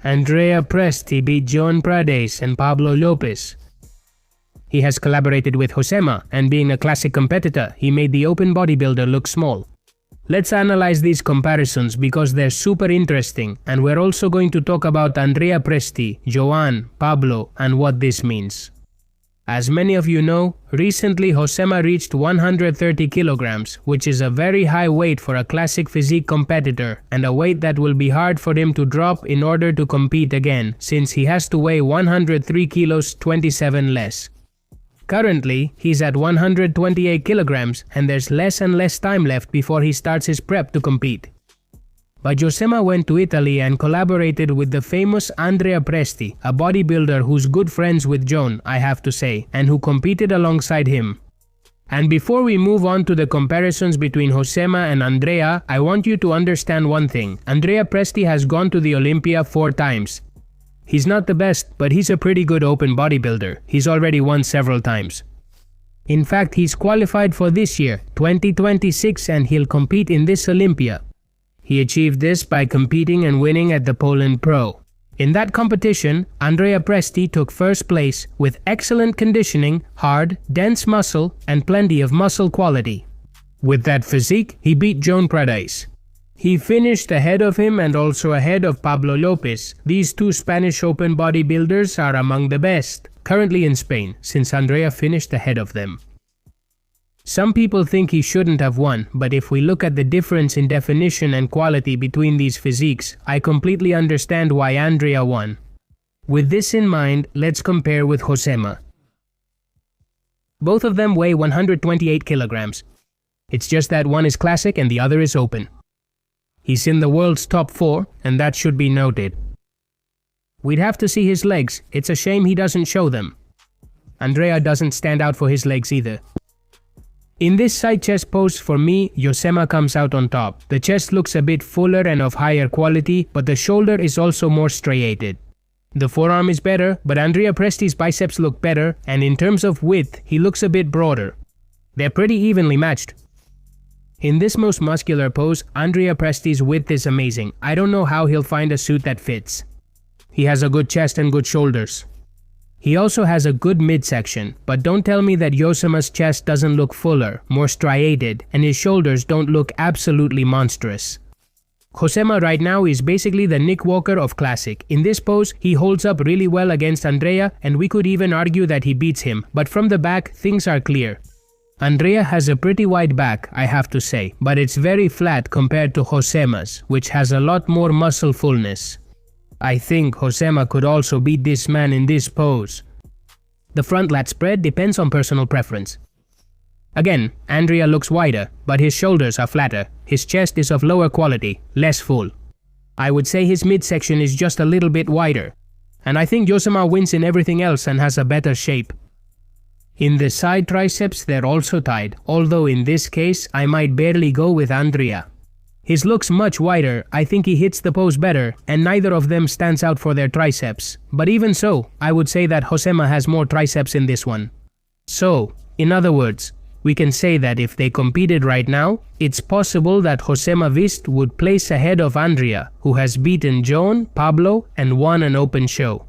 Andrea Presti beat Joan and Pablo Lopez. He has collaborated with Josema, and being a classic competitor, he made the open bodybuilder look small. Let's analyze these comparisons because they're super interesting, and we're also going to talk about Andrea Presti, Joan, Pablo, and what this means. As many of you know, recently Josema reached 130 kilograms, which is a very high weight for a classic physique competitor, and a weight that will be hard for him to drop in order to compete again, since he has to weigh 103 kilos 27 less. Currently, he's at 128 kilograms, and there's less and less time left before he starts his prep to compete. But Josema went to Italy and collaborated with the famous Andrea Presti, a bodybuilder who's good friends with Joan, I have to say, and who competed alongside him. And before we move on to the comparisons between Josema and Andrea, I want you to understand one thing. Andrea Presti has gone to the Olympia 4 times. He's not the best, but he's a pretty good open bodybuilder. He's already won several times. In fact, he's qualified for this year, 2026, and he'll compete in this Olympia. He achieved this by competing and winning at the Poland Pro. In that competition, Andrea Presti took first place with excellent conditioning, hard, dense muscle, and plenty of muscle quality. With that physique, he beat Joan. He finished ahead of him and also ahead of Pablo Lopez. These two Spanish open bodybuilders are among the best, currently in Spain, since Andrea finished ahead of them. Some people think he shouldn't have won, but if we look at the difference in definition and quality between these physiques, I completely understand why Andrea won. With this in mind, let's compare with Josema. Both of them weigh 128 kilograms. It's just that one is classic and the other is open. He's in the world's top 4, and that should be noted. We'd have to see his legs. It's a shame he doesn't show them. Andrea doesn't stand out for his legs either. In this side chest pose, for me, Josema comes out on top. The chest looks a bit fuller and of higher quality, but the shoulder is also more striated. The forearm is better, but Andrea Presti's biceps look better, and in terms of width, he looks a bit broader. They're pretty evenly matched. In this most muscular pose, Andrea Presti's width is amazing. I don't know how he'll find a suit that fits. He has a good chest and good shoulders. He also has a good midsection, but don't tell me that Josema's chest doesn't look fuller, more striated, and his shoulders don't look absolutely monstrous. Josema right now is basically the Nick Walker of classic. In this pose, he holds up really well against Andrea, and we could even argue that he beats him, but from the back, things are clear. Andrea has a pretty wide back, I have to say, but it's very flat compared to Josema's, which has a lot more muscle fullness. I think Josema could also beat this man in this pose. The front lat spread depends on personal preference. Again, Andrea looks wider, but his shoulders are flatter. His chest is of lower quality, less full. I would say his midsection is just a little bit wider. And I think Josema wins in everything else and has a better shape. In the side triceps, they're also tied, although in this case, I might barely go with Andrea. His looks much wider, I think he hits the pose better, and neither of them stands out for their triceps. But even so, I would say that Josema has more triceps in this one. So, in other words, we can say that if they competed right now, it's possible that Josema Vist would place ahead of Andrea, who has beaten Joan, Pablo, and won an open show.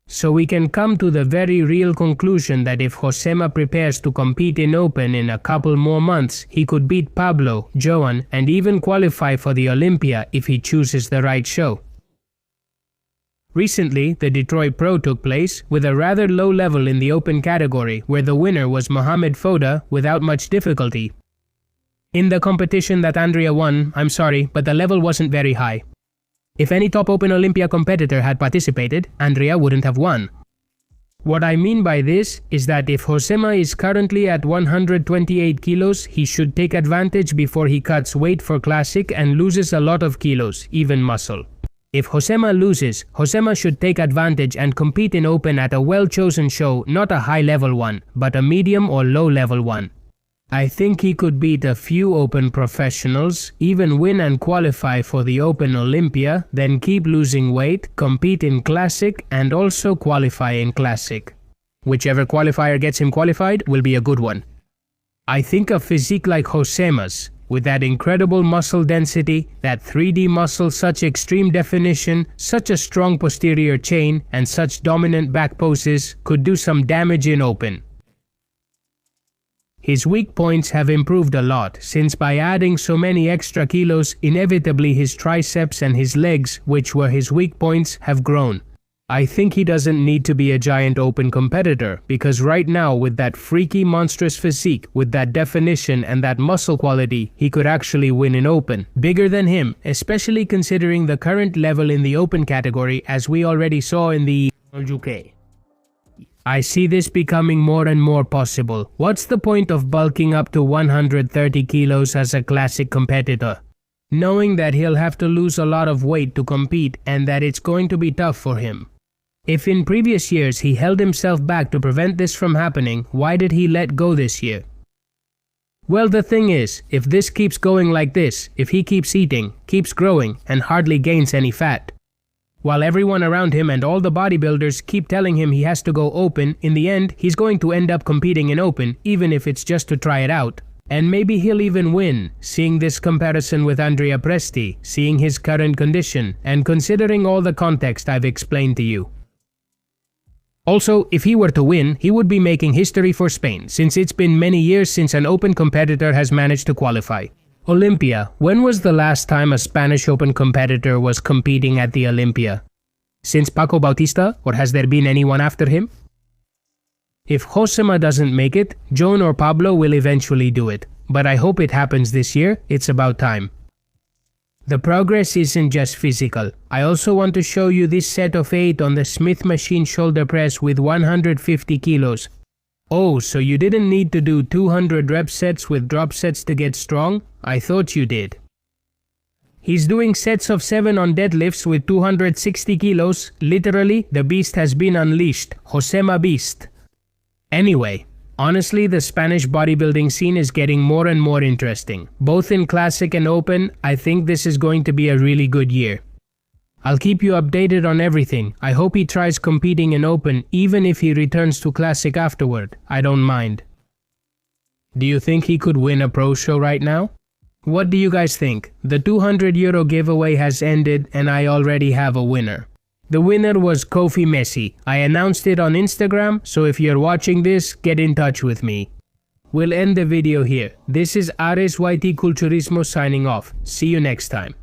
So we can come to the very real conclusion that if Josema prepares to compete in open in a couple more months, he could beat Pablo, Joan, and even qualify for the Olympia if he chooses the right show. Recently, the Detroit Pro took place with a rather low level in the open category, where the winner was Mohamed Foda without much difficulty. In the competition that Andrea won, I'm sorry, but the level wasn't very high. If any top open Olympia competitor had participated, Andrea wouldn't have won. What I mean by this is that if Josema is currently at 128 kilos, he should take advantage before he cuts weight for classic and loses a lot of kilos, even muscle. If Josema loses, Josema should take advantage and compete in open at a well-chosen show, not a high-level one, but a medium or low-level one. I think he could beat a few open professionals, even win and qualify for the Open Olympia, then keep losing weight, compete in Classic, and also qualify in Classic. Whichever qualifier gets him qualified will be a good one. I think a physique like Josema's, with that incredible muscle density, that 3D muscle, such extreme definition, such a strong posterior chain, and such dominant back poses, could do some damage in open. His weak points have improved a lot, since by adding so many extra kilos, inevitably his triceps and his legs, which were his weak points, have grown. I think he doesn't need to be a giant open competitor, because right now with that freaky monstrous physique, with that definition and that muscle quality, he could actually win in open. Bigger than him, especially considering the current level in the open category, as we already saw in the UK. I see this becoming more and more possible. What's the point of bulking up to 130 kilos as a classic competitor, knowing that he'll have to lose a lot of weight to compete and that it's going to be tough for him? If in previous years he held himself back to prevent this from happening, why did he let go this year? Well, the thing is, if this keeps going like this, if he keeps eating, keeps growing, and hardly gains any fat, while everyone around him and all the bodybuilders keep telling him he has to go open, in the end, he's going to end up competing in open, even if it's just to try it out. And maybe he'll even win, seeing this comparison with Andrea Presti, seeing his current condition, and considering all the context I've explained to you. Also, if he were to win, he would be making history for Spain, since it's been many years since an open competitor has managed to qualify. Olympia. When was the last time a Spanish Open competitor was competing at the Olympia? Since Paco Bautista, or has there been anyone after him? If Josema doesn't make it, Joan or Pablo will eventually do it, but I hope it happens this year. It's about time. The progress isn't just physical. I also want to show you this set of 8 on the Smith machine shoulder press with 150 kilos. Oh, so you didn't need to do 200 rep sets with drop sets to get strong? I thought you did. He's doing sets of 7 on deadlifts with 260 kilos. Literally, the beast has been unleashed. Josema Beast. Anyway, honestly, the Spanish bodybuilding scene is getting more and more interesting. Both in classic and open, I think this is going to be a really good year. I'll keep you updated on everything. I hope he tries competing in open, even if he returns to classic afterward. I don't mind. Do you think he could win a pro show right now? What do you guys think? The €200 giveaway has ended and I already have a winner. The winner was Kofi Messi. I announced it on Instagram, so if you're watching this, get in touch with me. We'll end the video here. This is Ares YT Culturismo signing off. See you next time.